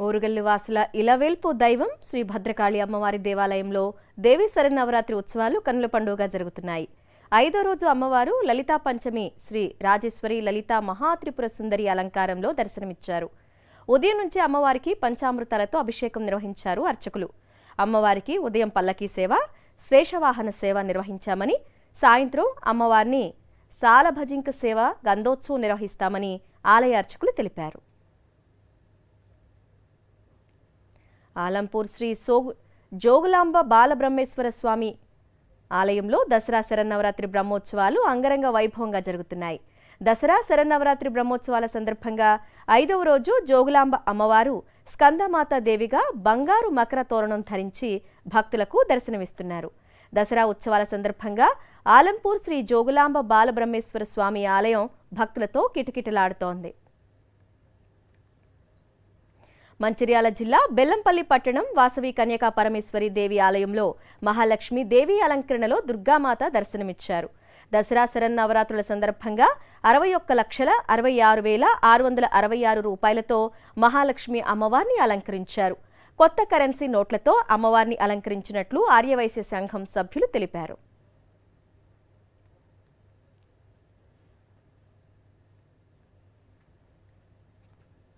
ఓరుగల్లు వాసుల ఇలవేల్పు దైవం శ్రీ భద్రకాళి అమ్మవారి దేవాలయంలో దేవీ శరన్నవరాత్రి ఉత్సవాలు కన్నుల పండుగగా జరుగుతున్నాయి. 5వ రోజు అమ్మవారు లలితా పంచమి శ్రీ రాజేశ్వరి లలితా మహాత్రిపుర సుందరి అలంకారంలో దర్శనమిచ్చారు. ఉదయం నుంచి అమ్మవారికి పంచామృతాలతో అభిషేకం నిర్వహించారు అర్చకులు. అమ్మవారికి ఉదయం పల్లకీ సేవ, శేషవాహన సేవ నిర్వహించామని, సాయంత్రం అమ్మవారిని సాలభజింక సేవ, గంధోత్సవం నిర్వహిస్తామని ఆలయ అర్చకులు తెలిపారు. ఆలంపూర్ శ్రీ జోగులాంబ బాలబ్రహ్మేశ్వర స్వామి ఆలయంలో దసరా శరన్నవరాత్రి బ్రహ్మోత్సవాలు అంగరంగ వైభవంగా జరుగుతున్నాయి. దసరా శరన్నవరాత్రి బ్రహ్మోత్సవాల సందర్భంగా 5వ రోజు జోగులాంబ అమ్మవారు స్కందమాత దేవిగా బంగారు మకర తోరణం ధరించి భక్తులకు దర్శనమిస్తున్నారు. దసరా ఉత్సవాల సందర్భంగా ఆలంపూర్ శ్రీ జోగులాంబ బాలబ్రహ్మేశ్వర స్వామి ఆలయం భక్తులతో కిటకిటలాడుతోంది. మంచిర్యాల జిల్లా బెల్లంపల్లి పట్టణం వాసవి కన్యకా పరమేశ్వరి దేవి ఆలయంలో మహాలక్ష్మి దేవి అలంకరణలో దుర్గామాత దర్శనమిచ్చారు. దసరా శరన్నవరాత్రుల సందర్భంగా 61,66,666 రూపాయలతో మహాలక్ష్మి అమ్మవారిని అలంకరించారు. కొత్త కరెన్సీ నోట్లతో అమ్మవారిని అలంకరించినట్లు ఆర్యవైశ్య సంఘం సభ్యులు తెలిపారు.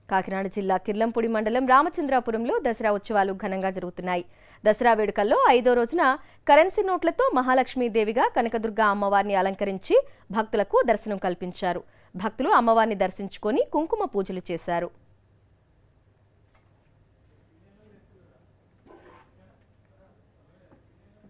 కాకినాడ జిల్లా కిర్లంపూడి మండలం రామచంద్రాపురంలో దసరా ఉత్సవాలు ఘనంగా జరుగుతున్నాయి. దసరా వేడుకల్లో 5వ రోజున కరెన్సీ నోట్లతో మహాలక్ష్మీదేవిగా కనకదుర్గ అమ్మవారిని అలంకరించి భక్తులకు దర్శనం కల్పించారు. భక్తులు అమ్మవారిని దర్శించుకొని కుంకుమ పూజలు చేశారు.